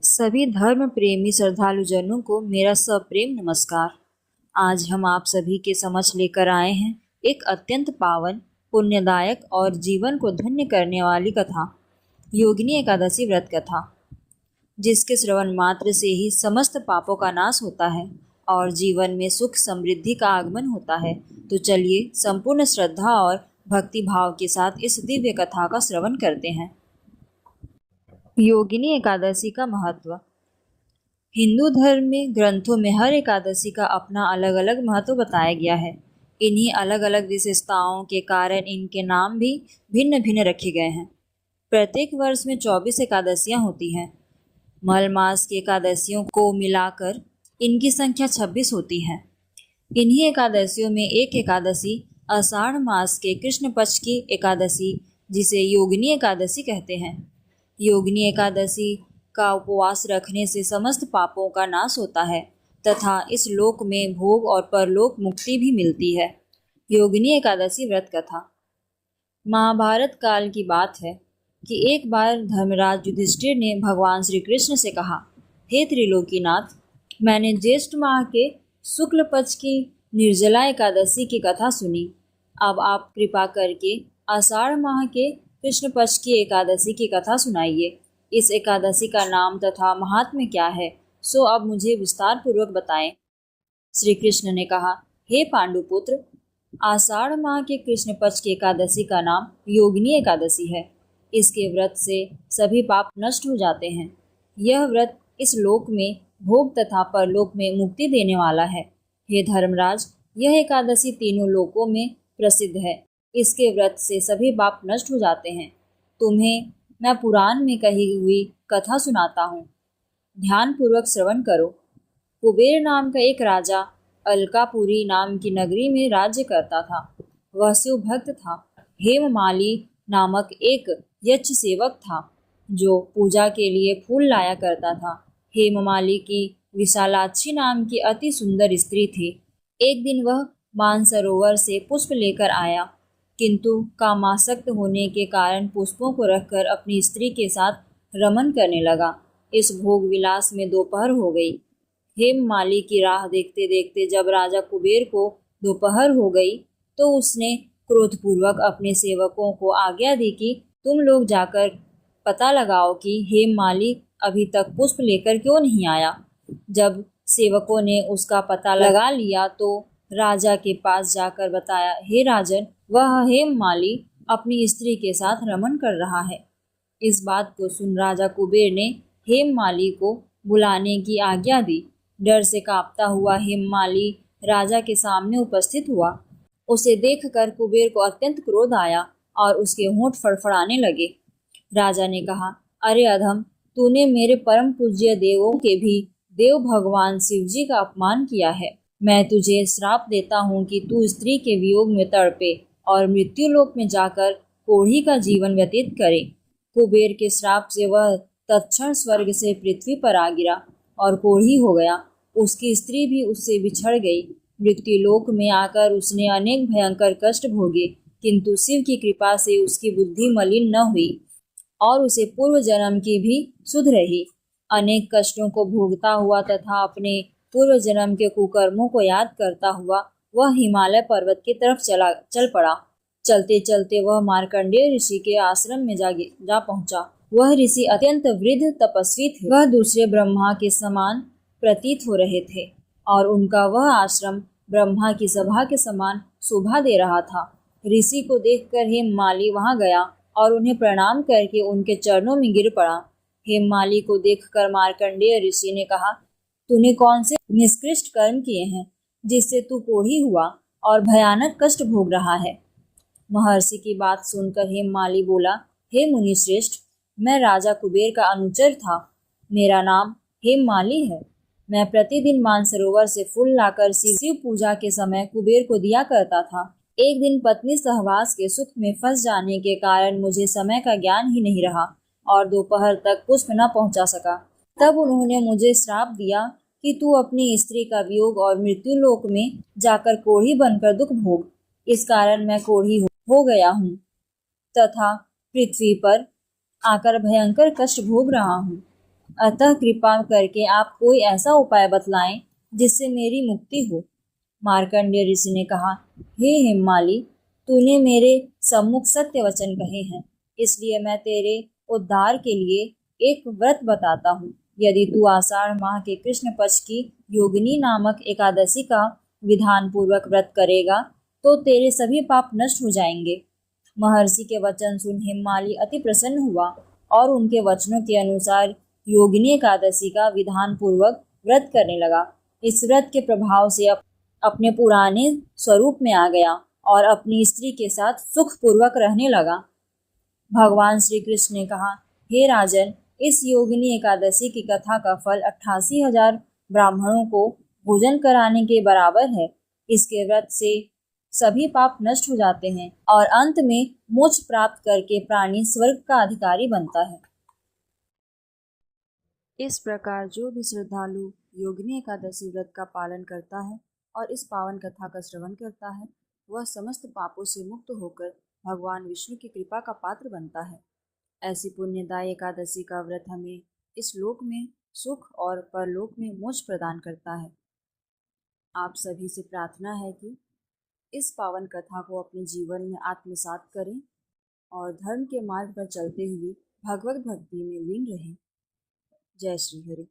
सभी धर्म प्रेमी श्रद्धालु जनों को मेरा सप्रेम नमस्कार। आज हम आप सभी के समक्ष लेकर आए हैं एक अत्यंत पावन, पुण्यदायक और जीवन को धन्य करने वाली कथा, योगिनी एकादशी व्रत कथा, जिसके श्रवण मात्र से ही समस्त पापों का नाश होता है और जीवन में सुख समृद्धि का आगमन होता है। तो चलिए संपूर्ण श्रद्धा और भक्ति भाव के साथ इस दिव्य कथा का श्रवण करते हैं। योगिनी एकादशी का महत्व। हिंदू धर्म में ग्रंथों में हर एकादशी का अपना अलग अलग महत्व बताया गया है। इन्हीं अलग अलग विशेषताओं के कारण इनके नाम भी भिन्न भिन्न रखे गए हैं। प्रत्येक वर्ष में 24 एकादशियां होती हैं। मल मास की एकादशियों को मिलाकर इनकी संख्या 26 होती है। इन्हीं एकादशियों में एक एकादशी आषाढ़ मास के कृष्ण पक्ष की एकादशी, जिसे योगिनी एकादशी कहते हैं। योगिनी एकादशी का उपवास रखने से समस्त पापों का नाश होता है तथा इस लोक में भोग और परलोक मुक्ति भी मिलती है। योगिनी एकादशी व्रत कथा। महाभारत काल की बात है कि एक बार धर्मराज युधिष्ठिर ने भगवान श्री कृष्ण से कहा, हे त्रिलोकीनाथ, मैंने ज्येष्ठ माह के शुक्ल पक्ष की निर्जला एकादशी की कथा सुनी। अब आप कृपा करके आषाढ़ माह के कृष्ण पक्ष की एकादशी की कथा सुनाइए। इस एकादशी का नाम तथा महात्म्य क्या है, सो अब मुझे विस्तार पूर्वक बताएं। श्री कृष्ण ने कहा, हे पांडुपुत्र, आषाढ़ माह के कृष्ण पक्ष की एकादशी का नाम योगिनी एकादशी है। इसके व्रत से सभी पाप नष्ट हो जाते हैं। यह व्रत इस लोक में भोग तथा परलोक में मुक्ति देने वाला है। हे धर्मराज, यह एकादशी तीनों लोकों में प्रसिद्ध है। इसके व्रत से सभी पाप नष्ट हो जाते हैं। तुम्हें मैं पुराण में कही हुई कथा सुनाता हूँ, ध्यान पूर्वक श्रवण करो। कुबेर नाम का एक राजा अलकापुरी नाम की नगरी में राज्य करता था। वह शिव भक्त था। हेममाली नामक एक यक्ष सेवक था जो पूजा के लिए फूल लाया करता था। हेममाली की विशालाक्षी नाम की अति सुंदर स्त्री थी। एक दिन वह मानसरोवर से पुष्प लेकर आया, किंतु कामासक्त होने के कारण पुष्पों को रखकर अपनी स्त्री के साथ रमन करने लगा। इस भोग विलास में दोपहर हो गई। हेममाली की राह देखते देखते जब राजा कुबेर को दोपहर हो गई तो उसने क्रोधपूर्वक अपने सेवकों को आज्ञा दी कि तुम लोग जाकर पता लगाओ कि हेममाली अभी तक पुष्प लेकर क्यों नहीं आया। जब सेवकों ने उसका पता लगा लिया तो राजा के पास जाकर बताया, हे राजन, वह हेममाली अपनी स्त्री के साथ रमन कर रहा है। इस बात को सुन राजा कुबेर ने हेममाली को बुलाने की आज्ञा दी। डर से कांपता हुआ हेममाली राजा के सामने उपस्थित हुआ। उसे देखकर कुबेर को अत्यंत क्रोध आया और उसके होंठ फड़फड़ाने लगे। राजा ने कहा, अरे अधम, तूने मेरे परम पूज्य देवों के भी देव भगवान शिव जी का अपमान किया है। मैं तुझे श्राप देता हूँ कि तू स्त्री के वियोग में तड़पे और मृत्यु लोक में जाकर कोढ़ी का जीवन व्यतीत करे। कुबेर के श्राप से वह तत्क्षण स्वर्ग से पृथ्वी पर आ गिरा और कोढ़ी हो गया। उसकी स्त्री भी उससे बिछड़ गई। मृत्यु लोक में आकर उसने अनेक भयंकर कष्ट भोगे, किंतु शिव की कृपा से उसकी बुद्धि मलिन न हुई और उसे पूर्व जन्म की भी सुध रही। अनेक कष्टों को भोगता हुआ तथा अपने पूर्व जन्म के कुकर्मों को याद करता हुआ वह हिमालय पर्वत की तरफ चल पड़ा। चलते चलते वह मार्कंडेय ऋषि के आश्रम में जा पहुंचा। वह ऋषि अत्यंत वृद्ध तपस्वी थे। वह दूसरे ब्रह्मा के समान प्रतीत हो रहे थे और उनका वह आश्रम ब्रह्मा की सभा के समान शोभा दे रहा था। ऋषि को देखकर हेममाली वहां गया और उन्हें प्रणाम करके उनके चरणों में गिर पड़ा। हेममाली को देखकर मार्कंडेय ऋषि ने कहा, तूने कौन से निष्कृष्ट कर्म किए हैं जिससे तू कोढ़ी हुआ और भयानक कष्ट भोग रहा है। महर्षि की बात सुनकर हेममाली बोला, हे मुनिश्रेष्ठ, मैं राजा कुबेर का अनुचर था। मेरा नाम हेममाली है। मैं प्रतिदिन मानसरोवर से फूल लाकर शिव पूजा के समय कुबेर को दिया करता था। एक दिन पत्नी सहवास के सुख में फंस जाने के कारण मुझे समय का ज्ञान ही नहीं रहा और दोपहर तक पुष्प न पहुंचा सका। तब उन्होंने मुझे श्राप दिया कि तू अपनी स्त्री का वियोग और मृत्यु लोक में जाकर कोढ़ी बनकर दुख भोग। इस कारण मैं कोढ़ी हो गया हूँ तथा पृथ्वी पर आकर भयंकर कष्ट भोग रहा हूँ। अतः कृपा करके आप कोई ऐसा उपाय बतलाएं जिससे मेरी मुक्ति हो। मार्कंडेय ऋषि ने कहा, हे हिमाली, तूने मेरे सम्मुख सत्य वचन कहे हैं, इसलिए मैं तेरे उद्धार के लिए एक व्रत बताता हूँ। यदि तू आषाढ़ माह के कृष्ण पक्ष की योगिनी नामक एकादशी का विधान पूर्वक व्रत करेगा तो तेरे सभी पाप नष्ट हो जाएंगे। महर्षि के वचन सुन हिमाली अति प्रसन्न हुआ और उनके वचनों के अनुसार योगिनी एकादशी का विधान पूर्वक व्रत करने लगा। इस व्रत के प्रभाव से अपने पुराने स्वरूप में आ गया और अपनी स्त्री के साथ सुख पूर्वक रहने लगा। भगवान श्री कृष्ण ने कहा, हे राजन, इस योगिनी एकादशी की कथा का फल 88,000 ब्राह्मणों को भोजन कराने के बराबर है। इसके व्रत से सभी पाप नष्ट हो जाते हैं और अंत में मोक्ष प्राप्त करके प्राणी स्वर्ग का अधिकारी बनता है। इस प्रकार जो भी श्रद्धालु योगिनी एकादशी व्रत का पालन करता है और इस पावन कथा का श्रवण करता है, वह समस्त पापों से मुक्त होकर भगवान विष्णु की कृपा का पात्र बनता है। ऐसी पुण्यदायी एकादशी का व्रत हमें इस लोक में सुख और परलोक में मोक्ष प्रदान करता है। आप सभी से प्रार्थना है कि इस पावन कथा को अपने जीवन में आत्मसात करें और धर्म के मार्ग पर चलते हुए भगवत भक्ति में लीन रहें। जय श्री हरि।